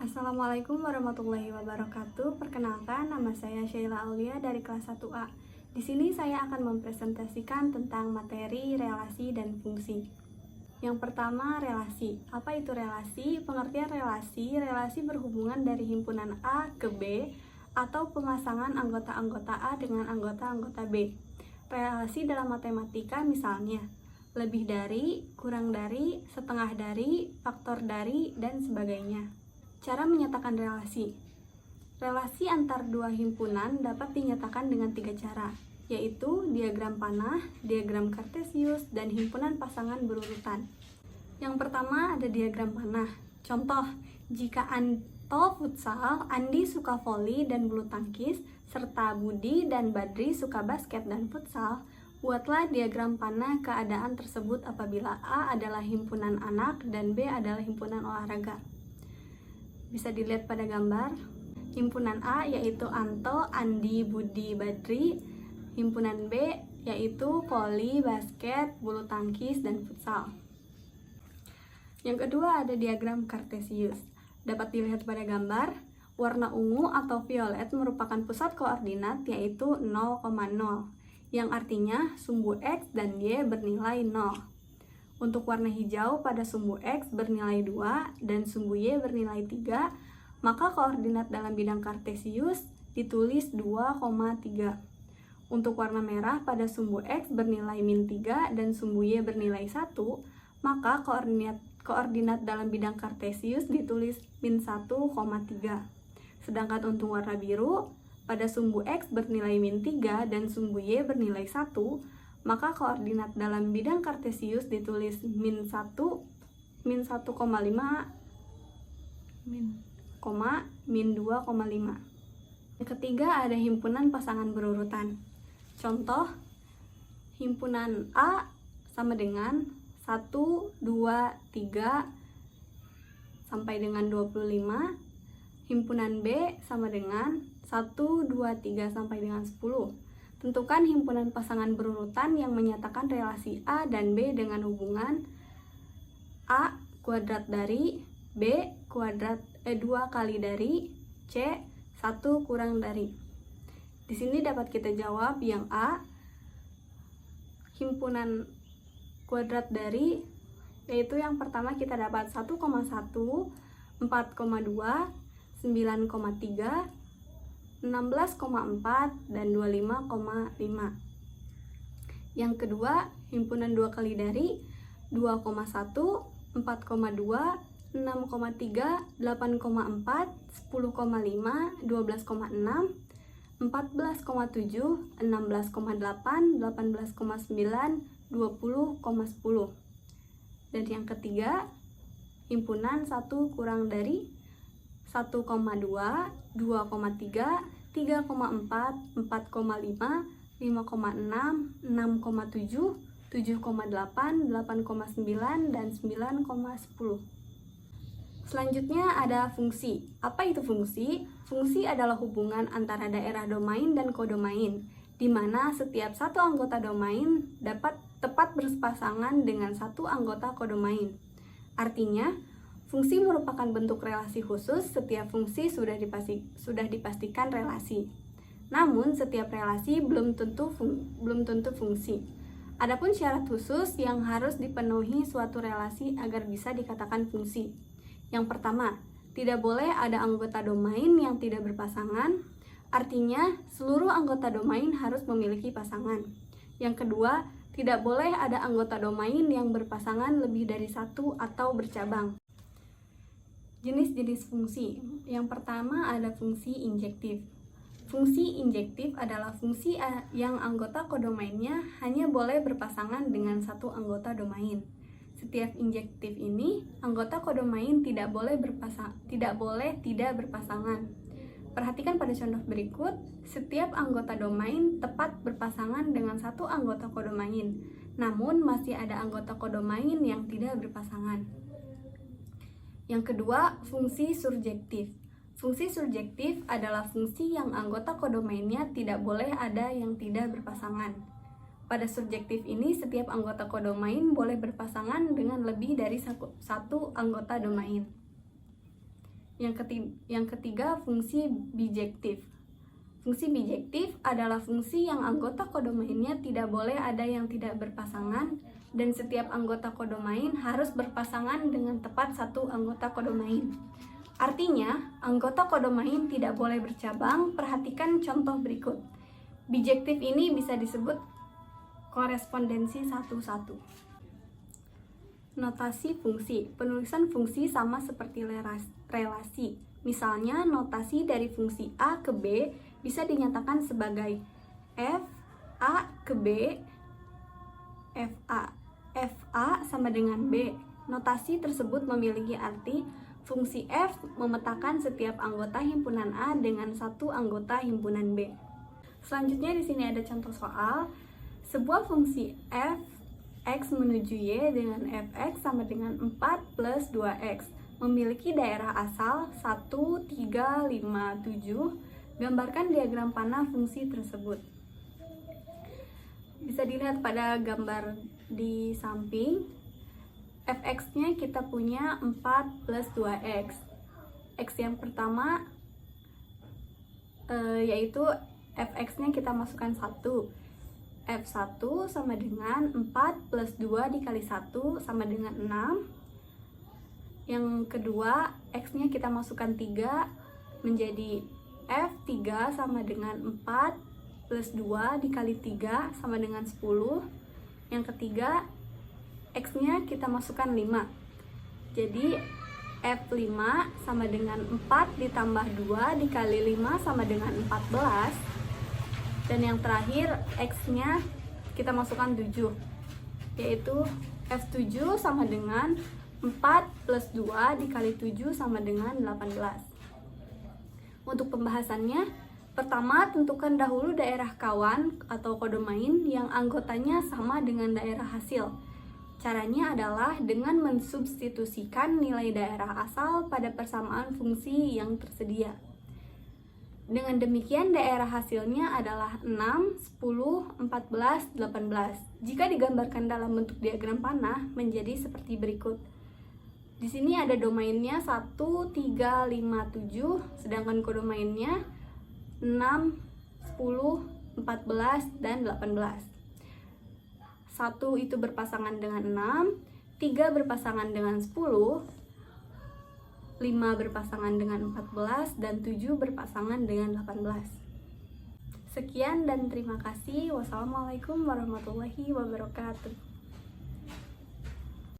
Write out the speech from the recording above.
Assalamualaikum warahmatullahi wabarakatuh. Perkenalkan, nama saya Sheila Aulia dari kelas 1A. Di sini saya akan mempresentasikan tentang materi relasi dan fungsi. Yang pertama, relasi. Apa itu relasi? Pengertian relasi berhubungan dari himpunan A ke B atau pemasangan anggota-anggota A dengan anggota-anggota B. Relasi dalam matematika misalnya lebih dari, kurang dari, setengah dari, faktor dari, dan sebagainya. Cara menyatakan relasi. Relasi antar dua himpunan dapat dinyatakan dengan 3 cara, yaitu diagram panah, diagram kartesius, dan himpunan pasangan berurutan. Yang pertama ada diagram panah. Contoh, jika Anto futsal, Andi suka voli dan bulu tangkis, serta Budi dan Badri suka basket dan futsal, buatlah diagram panah keadaan tersebut apabila A adalah himpunan anak dan B adalah himpunan olahraga. Bisa dilihat pada gambar. Himpunan A yaitu Anto, Andi, Budi, Badri. Himpunan B yaitu voli, basket, bulu tangkis, dan futsal. Yang kedua ada diagram kartesius. Dapat dilihat pada gambar. Warna ungu atau violet merupakan pusat koordinat yaitu 0,0, yang artinya sumbu X dan Y bernilai 0. Untuk warna hijau pada sumbu X bernilai 2 dan sumbu Y bernilai 3, maka koordinat dalam bidang kartesius ditulis 2,3. Untuk warna merah pada sumbu X bernilai -3 dan sumbu Y bernilai 1, maka koordinat dalam bidang kartesius ditulis -1,3. Sedangkan untuk warna biru, pada sumbu X bernilai -3 dan sumbu Y bernilai 1, maka koordinat dalam bidang kartesius ditulis -1, -1,5, -2,5. Yang ketiga ada himpunan pasangan berurutan. Contoh, himpunan A sama dengan 1, 2, 3 sampai dengan 25. Himpunan B sama dengan 1, 2, 3 sampai dengan 10. Tentukan himpunan pasangan berurutan yang menyatakan relasi A dan B dengan hubungan A kuadrat dari, B kuadrat 2 kali dari, C 1 kurang dari. Di sini dapat kita jawab yang A, himpunan kuadrat dari, yaitu yang pertama kita dapat 1,1, 4,2, 9,3, 16,4 dan 25,5. Yang kedua, himpunan 2 kali dari 2,1, 4,2, 6,3, 8,4, 10,5, 12,6, 14,7, 16,8, 18,9, 20,10. Dan yang ketiga, himpunan 1 kurang dari 1,2, 2,3, 3,4, 4,5, 5,6, 6,7, 7,8, 8,9, dan 9,10. Selanjutnya ada fungsi. Apa itu fungsi? Fungsi adalah hubungan antara daerah domain dan kodomain, di mana setiap satu anggota domain dapat tepat berpasangan dengan satu anggota kodomain. Artinya, fungsi merupakan bentuk relasi khusus. Setiap fungsi sudah dipastikan relasi. Namun, setiap relasi belum tentu fungsi. Adapun syarat khusus yang harus dipenuhi suatu relasi agar bisa dikatakan fungsi. Yang pertama, tidak boleh ada anggota domain yang tidak berpasangan. Artinya, seluruh anggota domain harus memiliki pasangan. Yang kedua, tidak boleh ada anggota domain yang berpasangan lebih dari satu atau bercabang. Jenis-jenis fungsi. Yang pertama ada fungsi injektif. Fungsi injektif adalah fungsi yang anggota kodomainnya hanya boleh berpasangan dengan satu anggota domain. Setiap injektif ini, anggota kodomain tidak boleh tidak berpasangan. Perhatikan pada contoh berikut, setiap anggota domain tepat berpasangan dengan satu anggota kodomain, namun masih ada anggota kodomain yang tidak berpasangan. Yang kedua, fungsi surjektif. Fungsi surjektif adalah fungsi yang anggota kodomainnya tidak boleh ada yang tidak berpasangan. Pada surjektif ini, setiap anggota kodomain boleh berpasangan dengan lebih dari satu anggota domain. Yang ketiga, fungsi bijektif. Fungsi bijektif adalah fungsi yang anggota kodomainnya tidak boleh ada yang tidak berpasangan, dan setiap anggota kodomain harus berpasangan dengan tepat satu anggota kodomain. Artinya, anggota kodomain tidak boleh bercabang. Perhatikan contoh berikut. Bijektif ini bisa disebut korespondensi satu-satu. Notasi fungsi. Penulisan fungsi sama seperti relasi. Misalnya, notasi dari fungsi A ke B bisa dinyatakan sebagai f A ke B, fa sama dengan B. Notasi tersebut memiliki arti fungsi f memetakan setiap anggota himpunan A dengan satu anggota himpunan B. Selanjutnya di sini ada contoh soal. Sebuah fungsi f x menuju y dengan fx sama dengan 4 plus 2x memiliki daerah asal 1, 3, 5, 7. Gambarkan diagram panah fungsi tersebut. Bisa dilihat pada gambar di samping. Fx-nya kita punya 4 plus 2x. X yang pertama yaitu fx-nya kita masukkan 1. F1 sama dengan 4 plus 2 dikali 1 sama dengan 6. Yang kedua, x-nya kita masukkan 3 menjadi F3 sama dengan 4 plus 2 dikali 3 sama dengan 10. Yang ketiga, x-nya kita masukkan 5. Jadi F5 sama dengan 4 ditambah 2 dikali 5 sama dengan 14. Dan yang terakhir, x-nya kita masukkan 7, yaitu F7 sama dengan 4 plus 2 dikali 7 sama dengan 18. Untuk pembahasannya, pertama tentukan dahulu daerah kawan atau kodomain yang anggotanya sama dengan daerah hasil. Caranya adalah dengan mensubstitusikan nilai daerah asal pada persamaan fungsi yang tersedia. Dengan demikian daerah hasilnya adalah 6, 10, 14, 18. Jika digambarkan dalam bentuk diagram panah menjadi seperti berikut. Di sini ada domainnya 1, 3, 5, 7, sedangkan kodomainnya 6, 10, 14, dan 18. 1 itu berpasangan dengan 6, 3 berpasangan dengan 10, 5 berpasangan dengan 14, dan 7 berpasangan dengan 18. Sekian dan terima kasih. Wassalamualaikum warahmatullahi wabarakatuh.